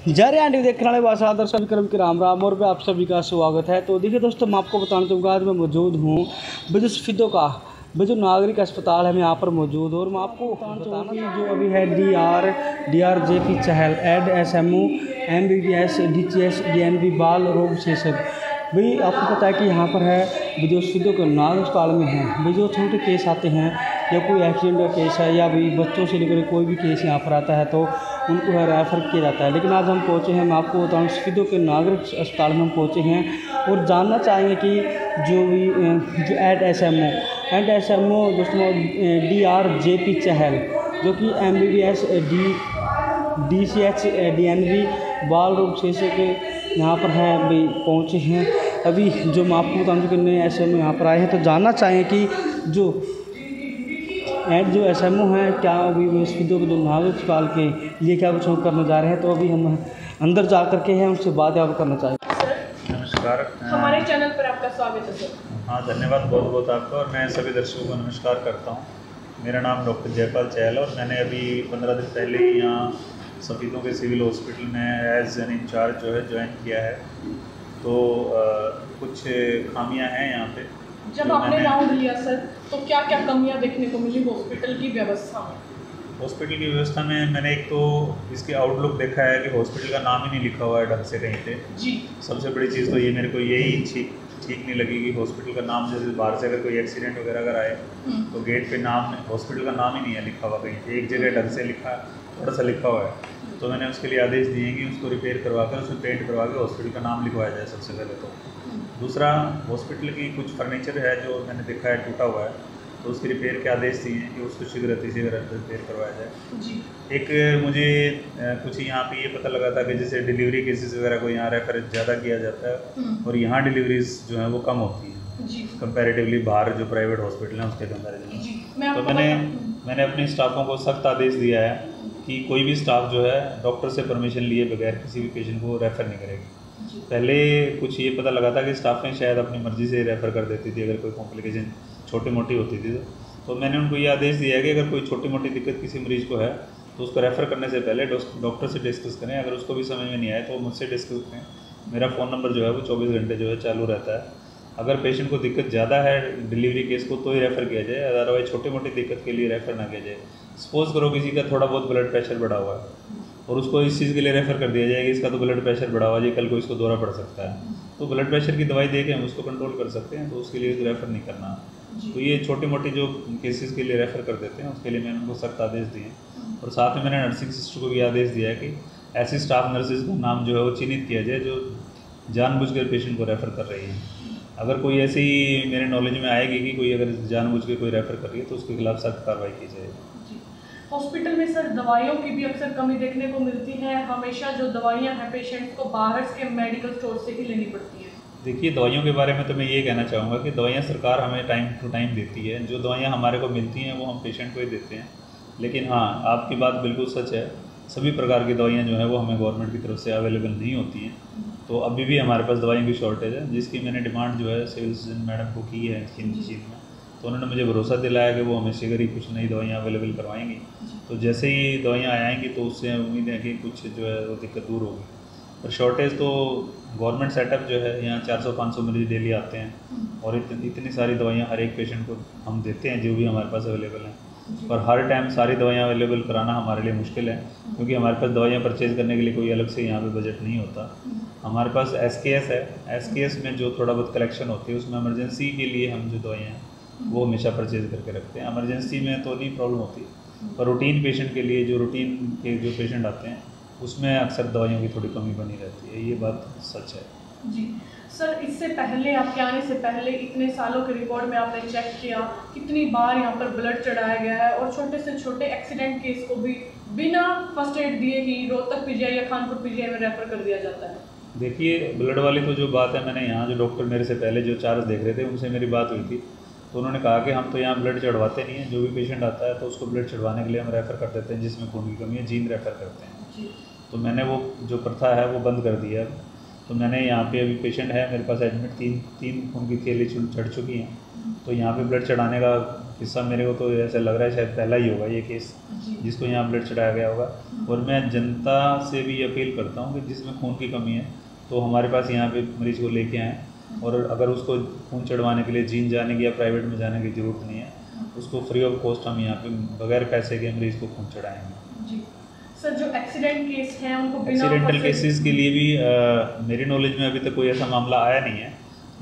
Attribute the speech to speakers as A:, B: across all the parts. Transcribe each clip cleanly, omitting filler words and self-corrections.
A: जय आंटी देखने वाले बादशाह दर्शक विक्रम के राम राम और पे आप सभी का स्वागत है। तो देखिए दोस्तों, मैं आपको बताना चाहूँगा, आज मैं मौजूद हूँ बिजू सफीदों का बिजू नागरिक अस्पताल है, मैं यहाँ पर मौजूद हूँ। और मैं आपको बताना चाहूँगा कि जो अभी है डी आर जे पी चहल SMO MBBS DCS DNB बाल रोग विशेषज्ञ भाई, आपको पता है कि यहाँ पर है बिजू सफीदों के नागरिक अस्पताल में है भाई। जो छोटे केस आते हैं या कोई एक्सीडेंट का केस है या भाई बच्चों से लेकर कोई भी केस यहाँ पर आता है तो उनको है रेफ़र किया जाता है। लेकिन आज हम पहुँचे हैं, मैं आपको बताऊँ, सफीदों के नागरिक अस्पताल में हम पहुँचे हैं और जानना चाहेंगे कि जो भी जो SMO दोस्तों DRJP चहल जो कि MBBS DCH DNB बाल रोग विशेषज्ञ यहाँ पर हैं भाई पहुँचे हैं। अभी जो मैं आपको बताऊँ कि नए SMO यहाँ पर आए हैं, तो जानना चाहें कि जो SMO हैं क्या अभी सफीदों के जो नागरिक अस्पताल के लिए क्या कुछ करने जा रहे हैं। तो अभी हम अंदर जा कर के हैं उनसे बात आप करना चाहेंगे।
B: नमस्कार,
C: हमारे चैनल पर आपका स्वागत है सर।
B: हाँ, धन्यवाद बहुत बहुत आपका। और मैं सभी दर्शकों को नमस्कार करता हूँ। मेरा नाम डॉक्टर जयपाल चहल और मैंने अभी 15 दिन पहले ही यहाँ सफीदों के सिविल हॉस्पिटल में एज एन इंचार्ज जो है ज्वाइन किया है। तो कुछ खामियां हैं यहाँ पे।
C: जब आपने राउंड लिया सर, तो क्या क्या कमियां देखने को मिली हॉस्पिटल की व्यवस्था में?
B: हॉस्पिटल की व्यवस्था में मैंने एक तो इसके आउटलुक देखा है कि हॉस्पिटल का नाम ही नहीं लिखा हुआ है ढंग से कहीं पे
C: जी।
B: सबसे बड़ी चीज़ तो ये मेरे को यही ठीक नहीं लगी कि हॉस्पिटल का नाम, जैसे बाहर से अगर कोई एक्सीडेंट वगैरह अगर आए तो गेट पे नाम, हॉस्पिटल का नाम ही नहीं है लिखा हुआ कहीं पे। एक जगह ढंग से लिखा, थोड़ा सा लिखा हुआ है। तो मैंने उसके लिए आदेश दिए कि उसको रिपेयर करवा कर उसमें पेंट करवा के हॉस्पिटल का नाम लिखवाया जाए सबसे पहले। तो दूसरा, हॉस्पिटल की कुछ फर्नीचर है जो मैंने देखा है टूटा हुआ है, तो उसके रिपेयर के आदेश दिए हैं कि उसको शीघ्र रिपेयर करवाया जाए
C: जी।
B: एक मुझे कुछ यहाँ पे ये पता लगा था कि जैसे डिलीवरी केसेस वगैरह को यहाँ रेफर ज़्यादा किया जाता है और यहाँ डिलीवरीज जो है वो कम होती है कंपैरेटिवली बाहर जो प्राइवेट हॉस्पिटल हैं उसके कंपैरिजन। तो मैंने अपने स्टाफों को सख्त आदेश दिया है कि कोई भी स्टाफ जो है डॉक्टर से परमिशन लिए बगैर किसी भी पेशेंट को रेफ़र नहीं करेगी। पहले कुछ ये पता लगा था कि स्टाफें शायद अपनी मर्ज़ी से रेफ़र कर देती थी अगर कोई कॉम्प्लिकेशन छोटी मोटी होती थी। तो मैंने उनको ये आदेश दिया है कि अगर कोई छोटी मोटी दिक्कत किसी मरीज़ को है तो उसको रेफ़र करने से पहले डॉक्टर से डिस्कस करें। अगर उसको भी समझ में नहीं आए तो मुझसे डिस्कस करें। मेरा फ़ोन नंबर जो है वो 24 घंटे जो है चालू रहता है। अगर पेशेंट को दिक्कत ज़्यादा है डिलीवरी केस को तो ही रेफ़र किया जाए, अदरवाइज छोटी मोटी दिक्कत के लिए रेफ़र ना किया जाए। सपोज़ करो किसी का थोड़ा बहुत ब्लड प्रेशर बढ़ा हुआ है और उसको इस चीज़ के लिए रेफ़र कर दिया जाए कि इसका तो ब्लड प्रेशर बढ़ा हुआ है, कल को इसको दौरा पड़ सकता है, तो ब्लड प्रेशर की दवाई दे के हम उसको कंट्रोल कर सकते हैं। तो उसके लिए तो रेफ़र नहीं करना। तो ये छोटी मोटी जो केसेस के लिए रेफ़र कर देते हैं उसके लिए मैंने उनको सख्त आदेश दिए। और साथ में मैंने नर्सिंग सिस्टर को भी आदेश दिया है कि ऐसी स्टाफ नर्सेज का नाम जो है वो चिन्हित किया जाए जो जानबूझकर पेशेंट को रेफ़र कर रही हैं। अगर कोई ऐसी मेरे नॉलेज में आएगी कि कोई अगर जानबूझ के कोई रेफ़र कर रही है तो उसके खिलाफ सख्त कार्रवाई की जाएगी।
C: हॉस्पिटल में सर दवाइयों की भी अक्सर कमी देखने को मिलती है। हमेशा जो दवाइयाँ हैं पेशेंट्स को बाहर के मेडिकल स्टोर से ही लेनी पड़ती है।
B: देखिए, दवाइयों के बारे में तो मैं ये कहना चाहूँगा कि दवाइयाँ सरकार हमें टाइम टू टाइम देती है। जो दवाइयाँ हमारे को मिलती हैं वो हम पेशेंट को ही देते हैं। लेकिन हाँ, आपकी बात बिल्कुल सच है, सभी प्रकार की दवाइयाँ जो है वो हमें गवर्नमेंट की तरफ से अवेलेबल नहीं होती हैं। तो अभी भी हमारे पास दवाइयों की शॉर्टेज है, जिसकी मैंने डिमांड जो है सिविल सर्जन मैडम को की है हिंदी चीज़ में। तो उन्होंने मुझे भरोसा दिलाया कि वो हमें शीघ्र ही कुछ नई दवाइयाँ अवेलेबल करवाएंगी। तो जैसे ही दवाइयाँ आएंगी तो उससे उम्मीद है कि कुछ जो है वो दिक्कत दूर होगी। और शॉर्टेज तो गवर्नमेंट सेटअप जो है, यहाँ 400-500 मरीज डेली आते हैं और इतनी सारी दवाइयाँ हर एक पेशेंट को हम देते हैं जो भी हमारे पास अवेलेबल हैं। और हर टाइम सारी दवाइयाँ अवेलेबल कराना हमारे लिए मुश्किल है, क्योंकि हमारे पास दवाइयाँ परचेज़ करने के लिए कोई अलग से यहाँ पे बजट नहीं होता। हमारे पास SKS है, SKS में जो थोड़ा बहुत कलेक्शन होती है उसमें इमरजेंसी के लिए हम जो दवाइयाँ हैं वो हमेशा परचेज़ करके रखते हैं। इमरजेंसी में तो नहीं प्रॉब्लम होती, पर रूटीन पेशेंट के लिए जो रूटीन के जो पेशेंट आते हैं उसमें अक्सर दवाइयों की थोड़ी कमी बनी रहती है। ये बात सच है
C: जी। सर, इससे पहले आपके आने से पहले इतने सालों के रिकॉर्ड में आपने चेक किया कितनी बार यहाँ पर ब्लड चढ़ाया गया है और छोटे से छोटे एक्सीडेंट केस को भी बिना फर्स्ट एड दिए ही रोहतक PGI या खानपुर PGI में रेफ़र कर दिया जाता है।
B: देखिए, ब्लड वाली तो जो बात है, मैंने यहाँ जो डॉक्टर मेरे से पहले जो चार्ज देख रहे थे उनसे मेरी बात हुई थी, तो उन्होंने कहा कि हम तो यहाँ ब्लड चढ़वाते नहीं हैं। जो भी पेशेंट आता है तो उसको ब्लड चढ़वाने के लिए हम रेफ़र कर देते हैं, जिसमें खून की कमी है जीन रेफ़र करते हैं। तो मैंने वो जो प्रथा है वो बंद कर दी है। तो मैंने यहाँ पे अभी पेशेंट है मेरे पास एडमिट, तीन खून की थैली चढ़ चुकी हैं, तो यहाँ पे ब्लड चढ़ाने का किस्सा मेरे को तो ऐसा लग रहा है शायद पहला ही होगा ये केस जिसको यहाँ ब्लड चढ़ाया गया होगा। और मैं जनता से भी अपील करता हूँ कि जिसमें खून की कमी है तो हमारे पास यहाँ पे मरीज़ को लेके आएँ, और अगर उसको खून चढ़वाने के लिए जीन जाने की या प्राइवेट में जाने की ज़रूरत नहीं है, उसको फ्री ऑफ कॉस्ट हम यहाँ पे बगैर पैसे के मरीज़ को खून चढ़ाएँगे।
C: जी सर, जो एक्सीडेंट केस हैं उनको
B: एक्सीडेंटल केसेस के लिए भी मेरी नॉलेज में अभी तक कोई ऐसा मामला आया नहीं है,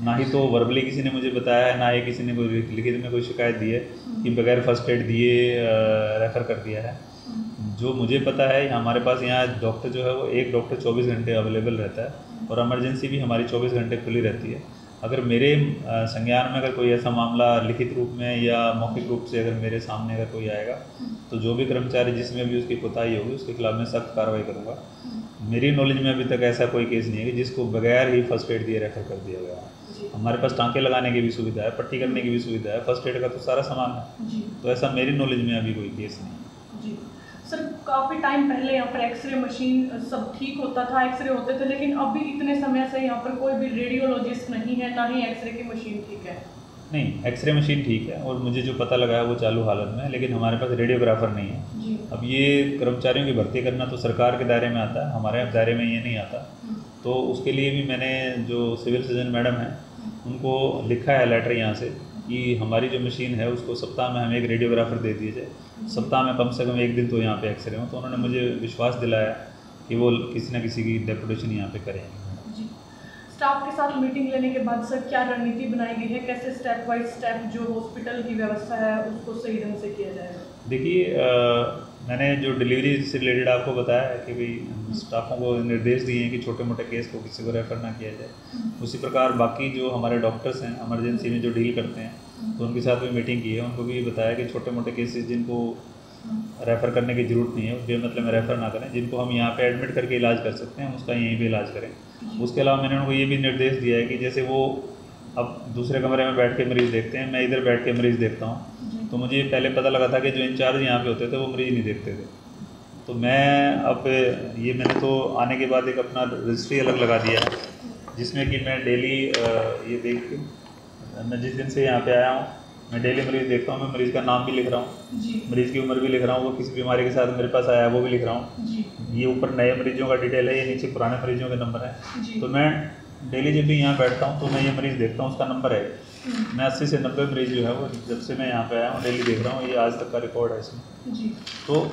B: ना ही तो वर्बली किसी ने मुझे बताया है, ना ही किसी ने कोई लिखित में कोई शिकायत दी है कि बगैर फर्स्ट एड दिए रेफ़र कर दिया है। जो मुझे पता है हमारे पास यहाँ डॉक्टर जो है वो एक डॉक्टर 24 घंटे अवेलेबल रहता है, और इमरजेंसी भी हमारी 24 घंटे खुली रहती है। अगर मेरे संज्ञान में अगर कोई ऐसा मामला लिखित रूप में या मौखिक रूप से अगर मेरे सामने अगर कोई आएगा तो जो भी कर्मचारी जिसमें भी उसकी कोताही होगी उसके खिलाफ मैं सख्त कार्रवाई करूँगा। मेरी नॉलेज में अभी तक ऐसा कोई केस नहीं है कि जिसको बगैर ही फर्स्ट एड दिए रेफर कर दिया गया है। हमारे पास टाँके लगाने की भी सुविधा है, पट्टी करने की भी सुविधा है, फर्स्ट एड का तो सारा सामान है, तो ऐसा मेरी नॉलेज में अभी कोई केस नहीं है।
C: जी सर, काफ़ी टाइम पहले यहाँ पर एक्सरे मशीन सब ठीक होता था, एक्सरे होते थे, लेकिन अभी इतने समय से यहाँ पर कोई भी रेडियोलॉजिस्ट नहीं है, ना ही एक्सरे की मशीन ठीक है।
B: नहीं, एक्सरे मशीन ठीक है और मुझे जो पता लगा है वो चालू हालत में है, लेकिन हमारे पास रेडियोग्राफर नहीं है
C: जी।
B: अब ये कर्मचारियों की भर्ती करना तो सरकार के दायरे में आता है, हमारे दायरे में ये नहीं आता। तो उसके लिए भी मैंने जो सिविल सर्जन मैडम हैं उनको लिखा है लेटर यहाँ से कि हमारी जो मशीन है उसको सप्ताह में हमें एक रेडियोग्राफर दे दीजिए, सप्ताह में कम से कम एक दिन तो यहाँ पे एक्सरे हो। तो उन्होंने मुझे विश्वास दिलाया कि वो किसी न किसी की डेपुटेशन यहाँ पे करेंगे।
C: जी। स्टाफ के साथ मीटिंग लेने के बाद सर क्या रणनीति बनाई गई है, कैसे स्टेप बाय स्टेप जो हॉस्पिटल की व्यवस्था है उसको सही ढंग से किया जाएगा?
B: देखिए, मैंने जो डिलीवरी से रिलेटेड आपको बताया है कि भाई स्टाफों को निर्देश दिए हैं कि छोटे मोटे केस को किसी को रेफ़र ना किया जाए। उसी प्रकार बाकी जो हमारे डॉक्टर्स हैं इमरजेंसी में जो डील करते हैं तो उनके साथ भी मीटिंग की है, उनको भी बताया कि छोटे मोटे केसेस जिनको रेफ़र करने की ज़रूरत नहीं है बेमतलब में रेफ़र ना करें, जिनको हम यहाँ पे एडमिट करके इलाज कर सकते हैं उसका यहीं पे इलाज करें। उसके अलावा मैंने उनको ये भी निर्देश दिया है कि जैसे वो अब दूसरे कमरे में बैठ के मरीज़ देखते हैं, मैं इधर बैठ के मरीज़ देखता हूँ, तो मुझे पहले पता लगा था कि जो इंचार्ज यहाँ पे होते थे वो मरीज़ नहीं देखते थे। तो मैं अब ये मैंने तो आने के बाद एक अपना रजिस्ट्री अलग लगा दिया है जिसमें कि मैं डेली ये देख के मैं जिस दिन से यहाँ पे आया हूँ मैं डेली मरीज़ देखता हूँ, मैं मरीज़ का नाम भी लिख रहा हूँ, मरीज़ की उम्र भी लिख रहा हूँ, वो किस बीमारी के साथ मेरे पास आया है वो भी लिख रहा हूँ। ये ऊपर नए मरीजों का डिटेल है, ये नीचे पुराने मरीजों के नंबर हैं। तो मैं डेली जब भी यहाँ बैठता हूँ तो मैं ये मरीज़ देखता हूँ, उसका नंबर है। मैं 80 से 90 मरीज़ जो है वो जब से मैं यहाँ पे आया हूँ डेली देख रहा हूँ, ये आज तक का रिकॉर्ड है इसमें। तो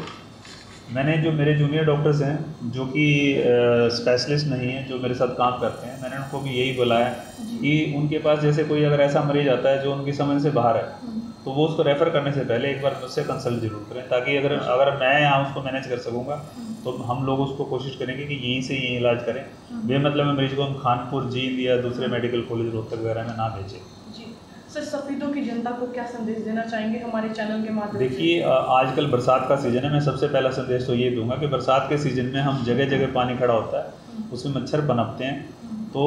B: मैंने जो मेरे जूनियर डॉक्टर्स हैं जो कि स्पेशलिस्ट नहीं हैं, जो मेरे साथ काम करते हैं, मैंने उनको भी यही बोला है कि उनके पास जैसे कोई अगर ऐसा मरीज़ आता है जो उनकी समझ से बाहर है तो वो उसको रेफ़र करने से पहले एक बार मुझसे कंसल्ट जरूर करें, ताकि अगर मैं यहाँ उसको मैनेज कर सकूँगा तो हम लोग उसको कोशिश करेंगे कि यहीं से यहीं इलाज करें। बेमतलब में मरीज़ को हम खानपुर, जींद या दूसरे मेडिकल कॉलेज रोहतक वगैरह में ना भेजें।
C: सर, सफीदों की जनता को क्या संदेश देना चाहेंगे हमारे चैनल के माध्यम से?
B: देखिए, आजकल बरसात का सीज़न है, मैं सबसे पहला संदेश तो ये दूंगा कि बरसात के सीज़न में हम जगह जगह पानी खड़ा होता है, उसमें मच्छर पनपते हैं। तो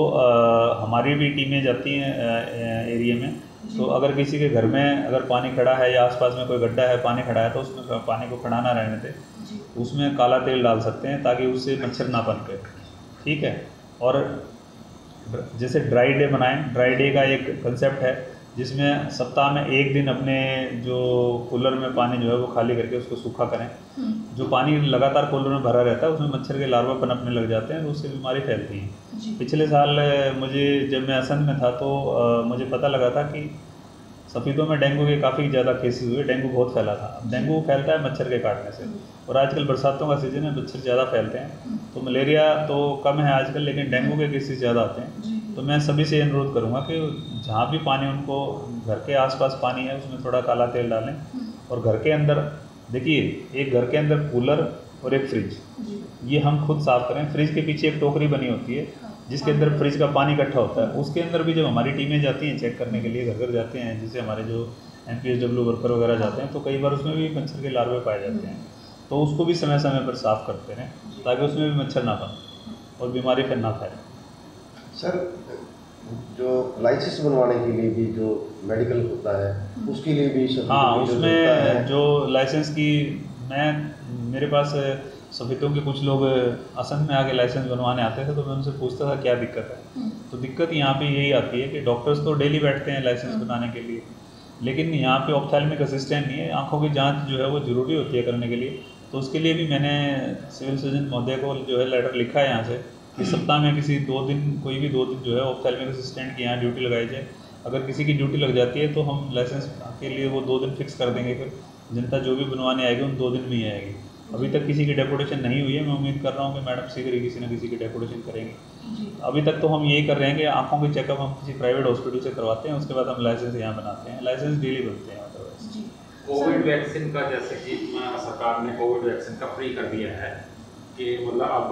B: हमारी भी टीमें जाती हैं एरिया में, तो अगर किसी के घर में अगर पानी खड़ा है या आसपास में कोई गड्ढा है, पानी खड़ा है, तो उसमें पानी को खड़ा ना रहने दें, उसमें काला तेल डाल सकते हैं ताकि उससे मच्छर ना पनपे। ठीक है। और जैसे ड्राई डे बनाएं, ड्राई डे का एक कंसेप्ट है जिसमें सप्ताह में एक दिन अपने जो कूलर में पानी जो है वो खाली करके उसको सूखा करें। जो पानी लगातार कूलर में भरा रहता है उसमें मच्छर के लार्वा पनपने लग जाते हैं, तो उससे बीमारी फैलती है। पिछले साल मुझे जब मैं असम में था तो मुझे पता लगा था कि सफ़ीदों में डेंगू के काफ़ी ज़्यादा केसेस हुए, डेंगू बहुत फैला था। डेंगू फैलता है मच्छर के काटने से, और आजकल बरसातों का सीज़न है, मच्छर ज़्यादा फैलते हैं, तो मलेरिया तो कम है आजकल, लेकिन डेंगू के केसेस ज़्यादा आते हैं। तो मैं सभी से अनुरोध करूँगा कि जहाँ भी पानी उनको घर के आसपास पानी है उसमें थोड़ा काला तेल डालें, और घर के अंदर देखिए एक घर के अंदर कूलर और एक फ्रिज, ये हम खुद साफ़ करें। फ्रिज के पीछे एक टोकरी बनी होती है जिसके अंदर फ्रिज का पानी इकट्ठा होता है, उसके अंदर भी जब हमारी टीमें जाती हैं चेक करने के लिए, घर घर जाते हैं, जिससे हमारे जो MPSW वर्कर वगैरह जाते हैं, तो कई बार उसमें भी मच्छर के लार्वे पाए जाते हैं, तो उसको भी समय समय पर साफ़ करते रहें ताकि उसमें भी मच्छर ना बने और बीमारी फिर ना फैले।
D: सर, जो लाइसेंस बनवाने के लिए भी जो मेडिकल होता है उसके लिए भी
B: हाँ, उसमें जो लाइसेंस की मेरे पास सफेदों के कुछ लोग असम में आके लाइसेंस बनवाने आते थे, तो मैं उनसे पूछता था क्या दिक्कत है। तो दिक्कत यहाँ पे यही आती है कि डॉक्टर्स तो डेली बैठते हैं लाइसेंस बनाने के लिए, लेकिन यहाँ पे ऑप्थेल्मिक असिस्टेंट नहीं है। आंखों की जांच जो है वो ज़रूरी होती है करने के लिए, तो उसके लिए भी मैंने सिविल सर्जन महोदय को जो है लेटर लिखा है यहाँ से कि सप्ताह में किसी 2 दिन, कोई भी 2 दिन जो है ऑप्थेल्मिक असिस्टेंट की यहाँ ड्यूटी लगाई जाए। अगर किसी की ड्यूटी लग जाती है तो हम लाइसेंस के लिए वो 2 दिन फिक्स कर देंगे, फिर जनता जो भी बनवाने आएगी उन 2 दिन में ही आएगी। अभी तक किसी की डेपुटेशन नहीं हुई है, मैं उम्मीद कर रहा हूँ कि मैडम शीघ्र ही किसी न किसी की डेपुटेशन करेंगे। अभी तक तो हम यही कर रहे हैं कि आंखों के चेकअप हम किसी प्राइवेट हॉस्पिटल से करवाते हैं, उसके बाद हम लाइसेंस यहाँ बनाते हैं। लाइसेंस डेली बनते हैं।
E: कोविड वैक्सीन का, जैसे कि सरकार ने कोविड वैक्सीन का फ्री कर दिया है कि मतलब अब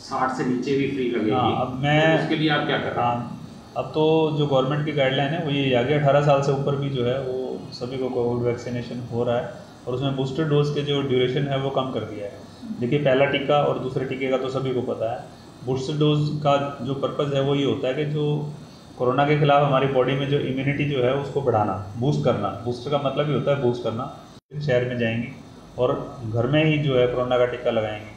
E: 60 से नीचे भी फ्री लगेगी।
B: अब मैं
E: तो उसके लिए आप क्या कर रहे हैं?
B: अब तो जो गवर्नमेंट की गाइडलाइन है वो ये आगे 18 साल से ऊपर भी जो है वो सभी को कोविड वैक्सीनेशन हो रहा है, और उसमें बूस्टर डोज के जो ड्यूरेशन है वो कम कर दिया है। देखिए, पहला टीका और दूसरे टीके का तो सभी को पता है। बूस्टर डोज का जो पर्पज़ है वो ये होता है कि जो कोरोना के खिलाफ हमारी बॉडी में जो इम्यूनिटी जो है उसको बढ़ाना, बूस्ट करना। बूस्टर का मतलब ही होता है बूस्ट करना। शहर में जाएंगी और घर में ही जो है कोरोना का टीका लगाएंगे।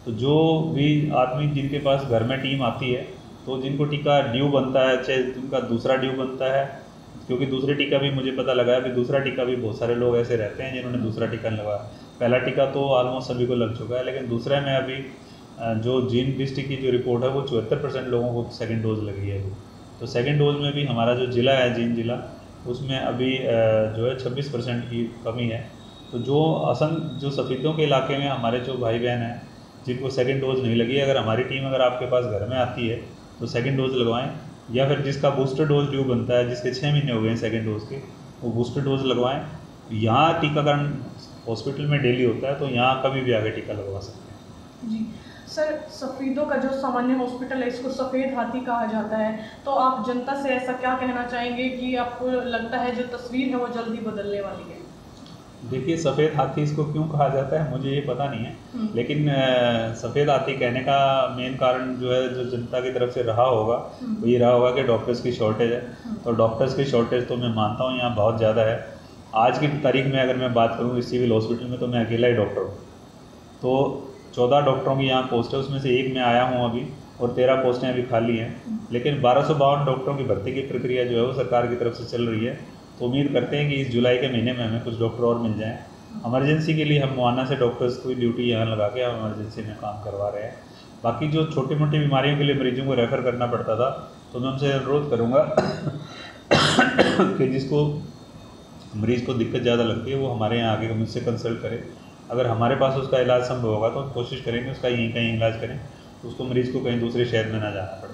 B: तो जो भी आदमी जिनके पास घर में टीम आती है, तो जिनको टीका ड्यू बनता है, चाहे जिनका दूसरा ड्यू बनता है, क्योंकि दूसरे टीका भी मुझे पता लगा है, अभी दूसरा टीका भी बहुत सारे लोग ऐसे रहते हैं जिन्होंने दूसरा टीका लगवाया। पहला टीका तो ऑलमोस्ट सभी को लग चुका है, लेकिन दूसरे में अभी जो जींद डिस्ट्रिक्ट की जो रिपोर्ट है वो 74% लोगों को सेकंड डोज लगी है अभी। तो सेकंड डोज में भी हमारा जो ज़िला है जींद ज़िला, उसमें अभी जो है 26% की कमी है। तो जो असम जो सफ़ेदों के इलाके में हमारे जो भाई बहन हैं जिनको सेकंड डोज नहीं लगी, अगर हमारी टीम अगर आपके पास घर में आती है तो सेकंड डोज लगवाएं, या फिर जिसका बूस्टर डोज ड्यू बनता है, जिसके 6 महीने हो गए हैं सेकंड डोज के, वो बूस्टर डोज लगवाएं। यहाँ टीकाकरण हॉस्पिटल में डेली होता है, तो यहाँ कभी भी आगे टीका लगवा सकते हैं।
C: जी सर, सफ़ेदों का जो सामान्य हॉस्पिटल है इसको सफ़ेद हाथी कहा जाता है, तो आप जनता से ऐसा क्या कहना चाहेंगे कि आपको लगता है जो तस्वीर है वो जल्दी बदलने वाली है?
B: देखिए, सफ़ेद हाथी इसको क्यों कहा जाता है मुझे ये पता नहीं है, लेकिन सफ़ेद हाथी कहने का मेन कारण जो है, जो जनता की तरफ से रहा होगा वो ये रहा होगा कि डॉक्टर्स की शॉर्टेज है। तो डॉक्टर्स की शॉर्टेज तो मैं मानता हूँ यहाँ बहुत ज़्यादा है। आज की तारीख में अगर मैं बात करूँ इस सिविल हॉस्पिटल में, तो मैं अकेला ही डॉक्टर हूँ। तो 14 डॉक्टरों की यहाँ पोस्ट है, उसमें से एक मैं आया हूँ अभी, और 13 पोस्टें अभी खाली हैं। लेकिन 1252 डॉक्टरों की भर्ती की प्रक्रिया जो है वो सरकार की तरफ से चल रही है। तो उम्मीद करते हैं कि इस जुलाई के महीने में हमें कुछ डॉक्टर और मिल जाएँ। इमरजेंसी के लिए हम मुआना से डॉक्टर्स की ड्यूटी यहाँ लगा के हम इमरजेंसी में काम करवा रहे हैं। बाकी जो छोटी मोटी बीमारियों के लिए मरीजों को रेफ़र करना पड़ता था, तो मैं उनसे अनुरोध करूँगा कि जिसको मरीज़ को दिक्कत ज़्यादा लगती है वो हमारे यहाँ आके मुझसे कंसल्ट करे। अगर हमारे पास उसका इलाज संभव होगा तो हम कोशिश करेंगे उसका यहीं कहीं इलाज करें, तो उसको मरीज़ को कहीं दूसरे शहर में ना जाना पड़े।